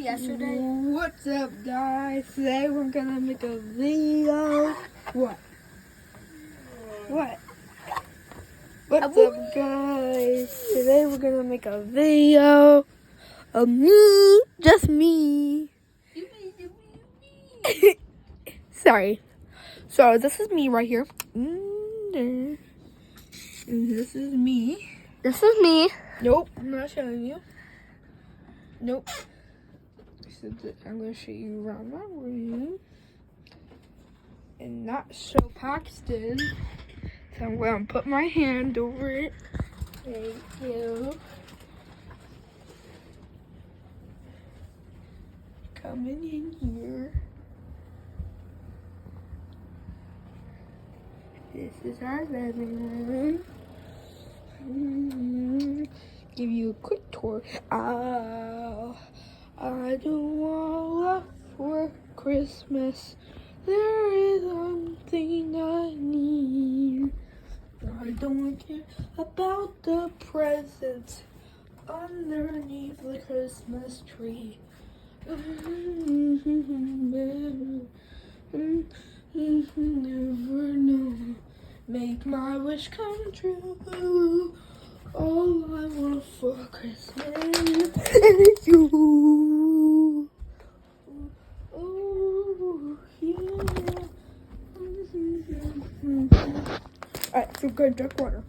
yesterday? What's up, guys? Today we're gonna make a video. What? What's up, guys? Today we're gonna make a video of me, just me. Sorry. So this is me right here. And this is me. This is me. Nope, I'm not showing you. Nope. I'm going to show you around my room and not show Paxton. So I'm going to put my hand over it. Thank you. Coming in here. This is our living room. Give you a quick tour. I don't want love for Christmas. There is something I need. I don't care about the presents underneath the Christmas tree. Never know. Make my wish come true. All I want for Christmas is you. Oh, yeah. Alright, so go drink water.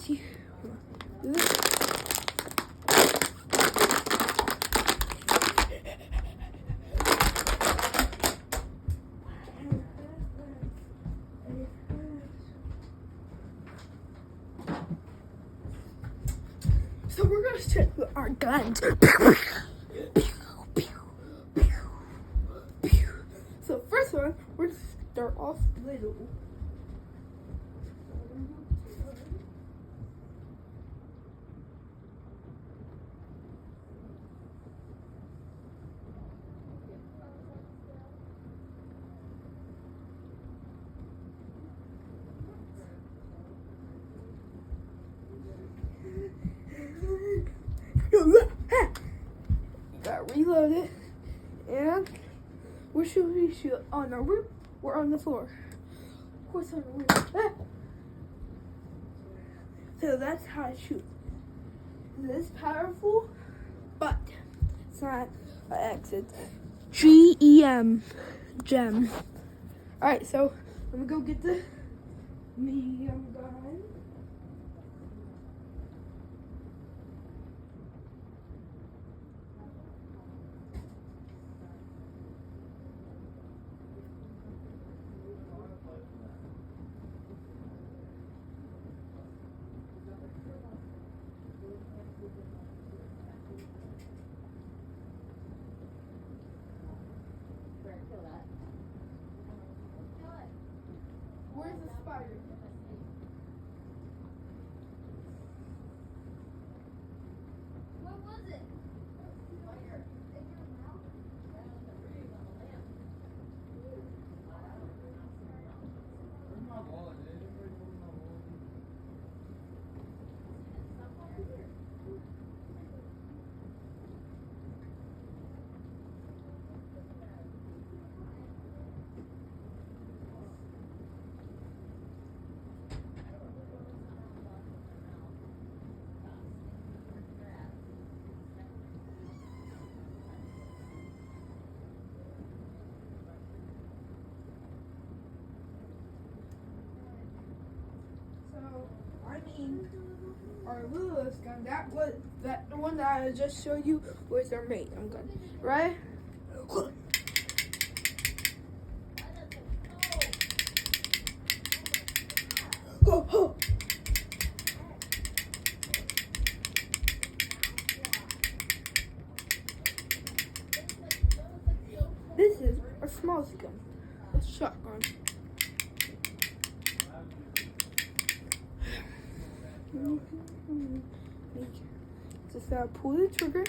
See? So we're gonna start with our guns. So first one, we're gonna start off little. Got reloaded, and where should we shoot? On our roof or on the floor? Of course on the roof. So that's how I shoot. This powerful, but it's not an X. It's GEM, gem. All right, so I'm gonna go get the medium gun. Where's the spider? What was it? Our Lewis gun, the one that I just showed you was our medium gun, right? Oh. This is our smallest gun, a shotgun. Just pull the trigger,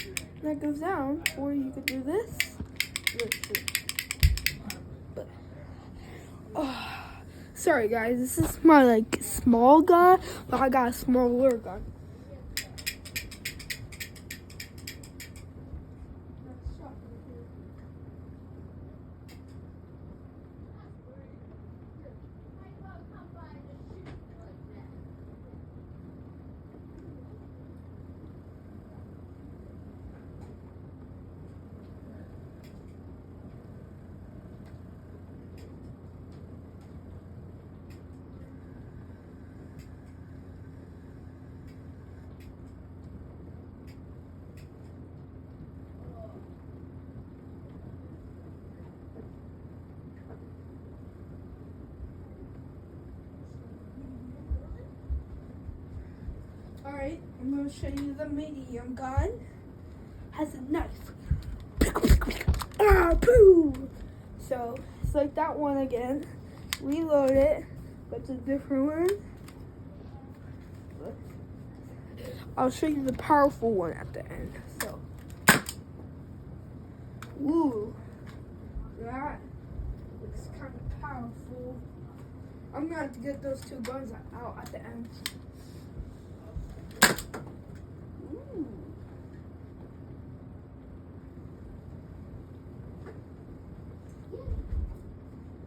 and that goes down, or you could do this. But Sorry guys, this is my like small gun, but I got a smaller gun. Alright, I'm going to show you the medium gun. Has a knife. Ah, poo! So, it's like that one again. Reload it, but it's a different one. I'll show you the powerful one at the end. So, ooh, that looks kind of powerful. I'm going to have to get those two guns out at the end. Ooh.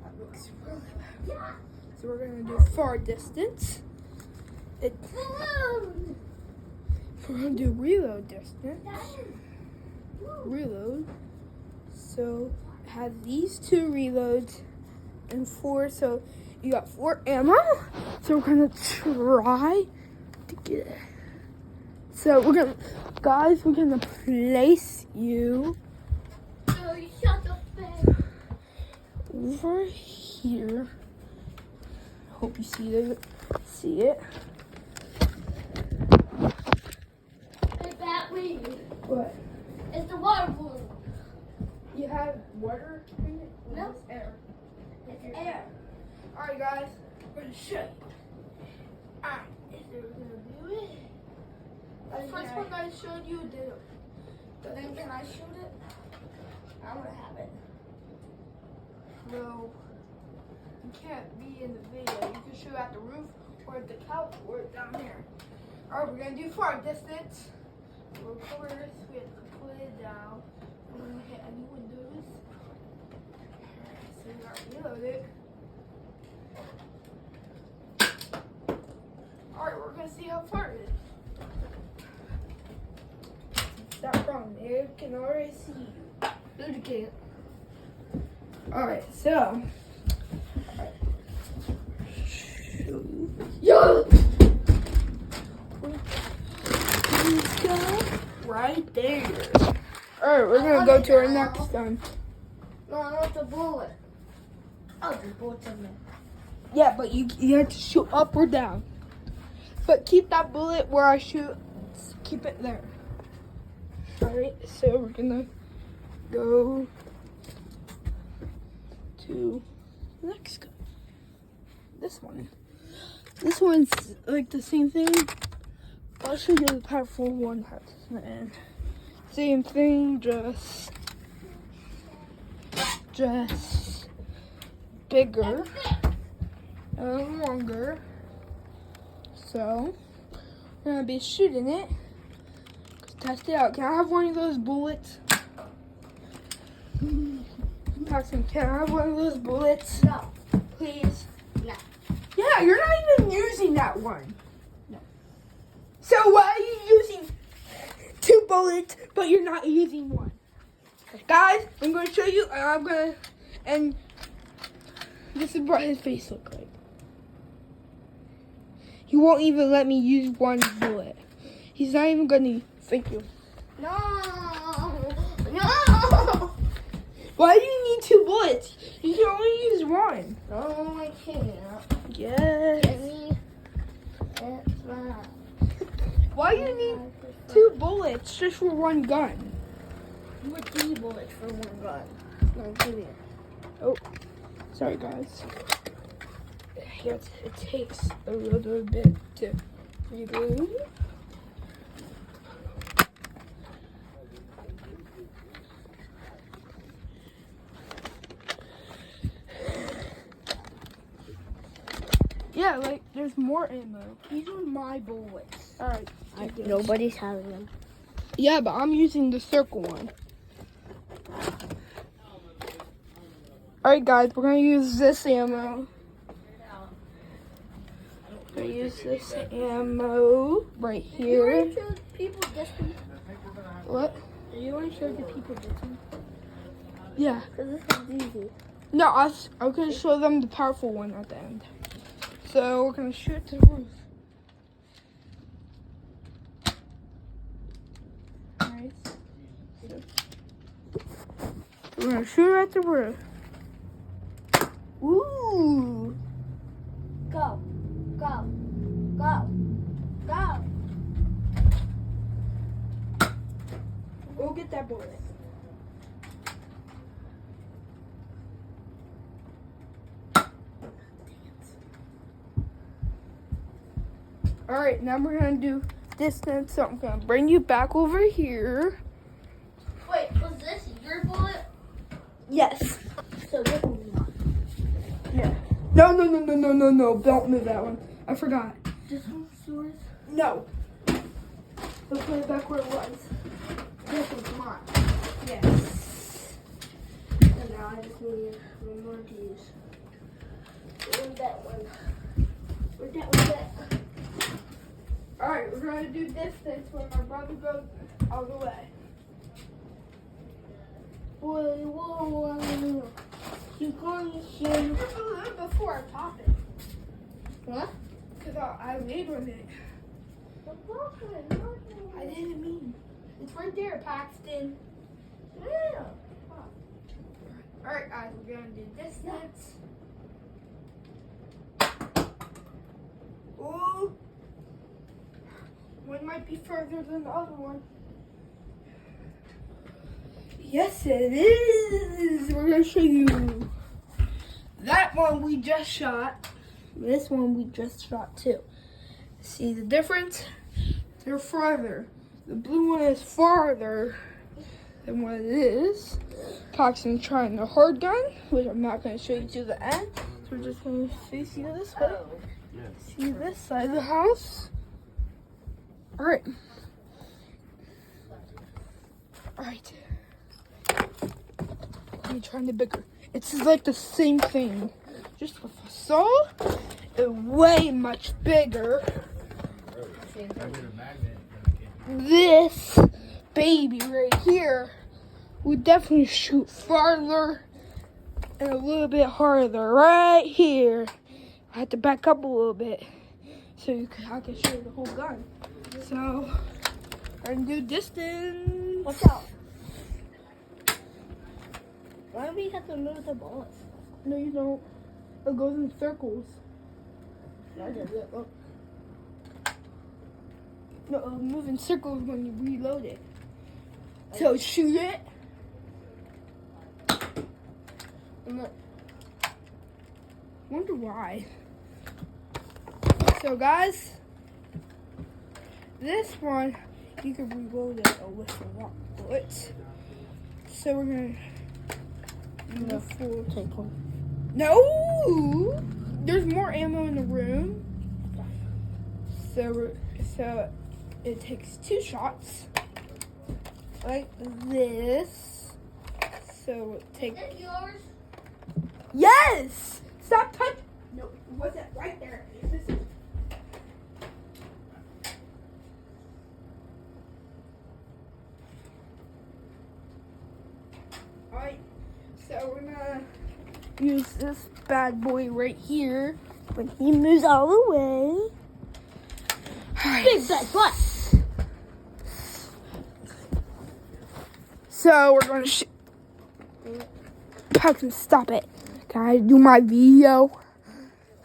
That looks really bad. So we're gonna do far distance. We're gonna do reload distance. Reload. So have these two reloads and 4. So you got 4 ammo. So we're gonna try to get it. So we're gonna place you over here. Hope you see it. Hey, Batman. What? It's the water balloon. You have water in it? No. It's air. It's air. Alright guys, we're gonna show you. Alright, so we're gonna do it. The first one I showed you did. Then can I shoot it? I'm gonna have it. No. You can't be in the video. You can shoot at the roof or at the couch or down there. Alright, we're gonna do far distance. We'll cover this. We have to put it down. I'm gonna hit any windows. Alright, so we gotta reload it. Alright, we're gonna see how far it is. That from there can already see you. No, you can't. Alright, so. Yo! Let's go right there. Alright, we're gonna go to our next one. No, I want the bullet. Oh, the bullet's in there. Yeah, but you have to shoot up or down. But keep that bullet where I shoot. Keep it there. Alright, so we're gonna go to the next gun. This one. This one's like the same thing. I'll show you the powerful one at the end. Same thing, just bigger and longer. So we're gonna be shooting it. Test it out. Can I have one of those bullets? Paxton, can I have one of those bullets? No. Please? No. Yeah, you're not even using that one. No. So why are you using 2 bullets, but you're not using one? Guys, I'm going to show you, and this is what his face looks like. He won't even let me use one bullet. He's not even going to. Thank you. No. No. Why do you need 2 bullets? You can only use one. No, I can't. Yes. Give me. It's mine. Why do you need 2 bullets just for one gun? You would 3 bullets for one gun. No, give me it. Oh, sorry guys. It takes a little bit to reload. Yeah, like there's more ammo. These are my bullets. All right. Nobody's having them. Yeah, but I'm using the circle one. All right, guys, we're gonna use this ammo. We're gonna use this ammo right here. You want to show the people this one? What? Do you want to show the people this one? Yeah. Because this is easy. No, I'm gonna show them the powerful one at the end. So we're gonna shoot it to the roof. Nice. We're gonna shoot it at the roof. Ooh. Go. Go. Go. Go. We'll get that bullet. All right, now we're gonna do distance. So I'm gonna bring you back over here. Wait, was this your bullet? Yes. So this one's not. Yeah. No. Don't move that one. I forgot. This one's yours? No. Let's put it back where it was. This one's mine. Yes. And now I just need one more to use. Where's that one? Where's that one? All right, we're gonna do distance when my brother goes all the way. Whoa. You're going to shoot. Before I pop it, What? cause I laid on it. I didn't mean. It's right there, Paxton. Yeah. All right, guys, we're gonna do distance. Ooh. One might be further than the other one. Yes, it is. We're gonna show you. That one we just shot. This one we just shot too. See the difference? They're farther. The blue one is farther than what it is. Paxton's trying the hard gun, which I'm not going to show you to the end. So we're just going to face you this way. See this side of the house. All right. All right. Let me try the bigger. It's like the same thing. Just with a saw, it's way much bigger. This baby right here would definitely shoot farther and a little bit harder right here. I have to back up a little bit so I can show you the whole gun. So I can do distance. Watch out. Why do we have to move the bullets? No, you don't. It goes in circles. Why does it look? No, it'll move in circles when you reload it. So shoot it. And look. Wonder why. So guys, this one you can reload it with a lot of bullets. So we're gonna do the full Take one. No, there's more ammo in the room. So it takes 2 shots, like this. So it takes. Is it yours? Yes. Stop touching. No, it wasn't right there. This is. All right. So we're gonna use this bad boy right here when he moves out of the way. Big bad butt. So we're gonna Paxton, stop it. Can I do my video?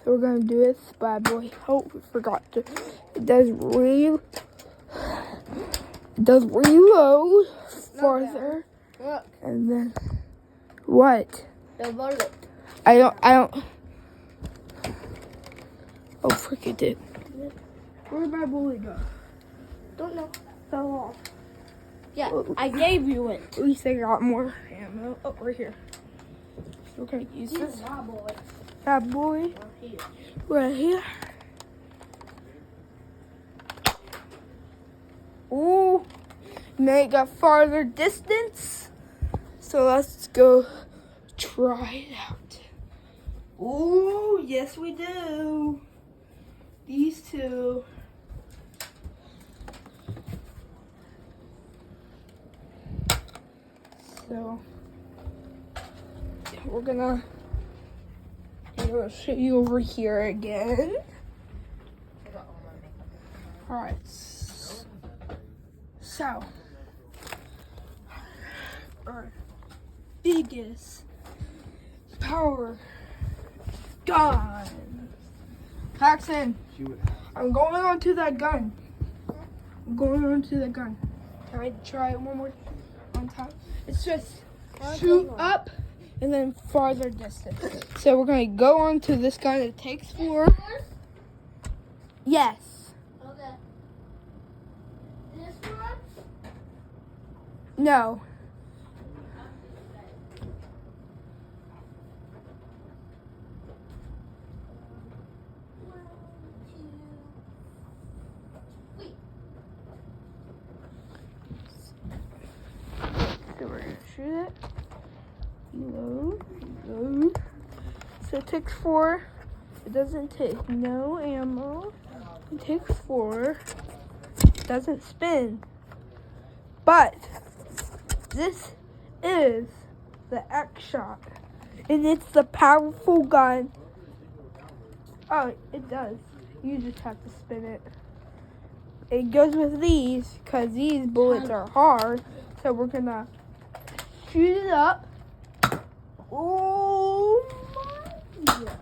So we're gonna do this bad boy. Oh, we forgot to. It does reload farther. Look, And then what? the bullet. I don't. Oh, frick, it did. Where'd my bullet go? Don't know. Fell off. Yeah, I gave you it. At least I got more ammo. Oh, right here. So we're gonna use These this. are my bullets. That boy Right here. right here. Ooh, make a farther distance. So let's go try it out. Ooh, yes we do. These two. So we're gonna show you over here again. All right. So our biggest power gun. Paxton, I'm going onto that gun. I'm going onto the gun. Can I try it one more on top? It's just shoot up and then farther distance. So we're gonna go onto this gun. It takes 4. Yes. Okay. This one? No. So we're gonna shoot it. Load. So it takes 4. It doesn't take no ammo. It takes 4. It doesn't spin. But this is the X-Shot. And it's the powerful gun. Oh, it does. You just have to spin it. It goes with these because these bullets are hard. So we're gonna shoot it up. Oh my God.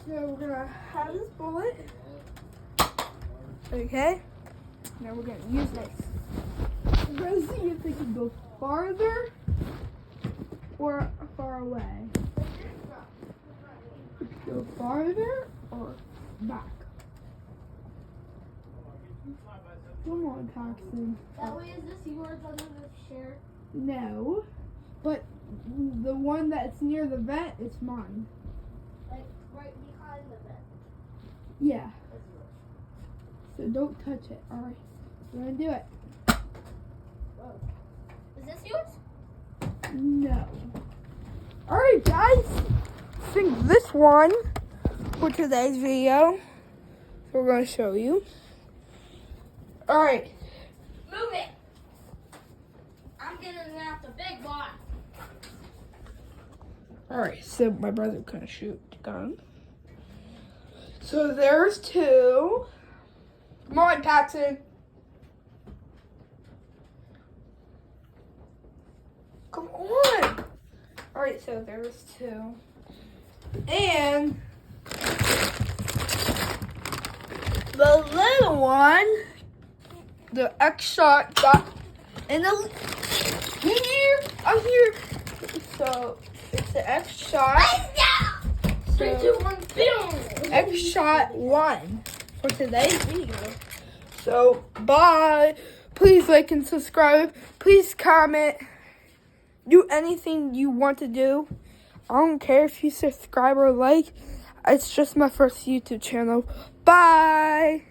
So we're gonna have this bullet. Okay. Now we're gonna use this. We're gonna see if they can go farther or far away. Go farther or back. Come on, Paxton. That way, is this yours under the chair? No, but the one that's near the vent is mine. Like, right behind the bed. Yeah, That's yours. so don't touch it. All right, we're gonna do it. Whoa. Is this yours? No. All right, guys. I think this one for today's video. So we're gonna show you. All right. Move it! I'm getting out the big one. All right. So my brother couldn't shoot the gun. So there's 2. Come on, Paxton. Come on. All right. So there's 2. And the little one, the X-Shot got in the here. I'm here. So it's the X-Shot. Three, two, one, boom! X-Shot 1 for today's video. So bye. Please like and subscribe. Please comment. Do anything you want to do. I don't care if you subscribe or like. It's just my first YouTube channel. Bye.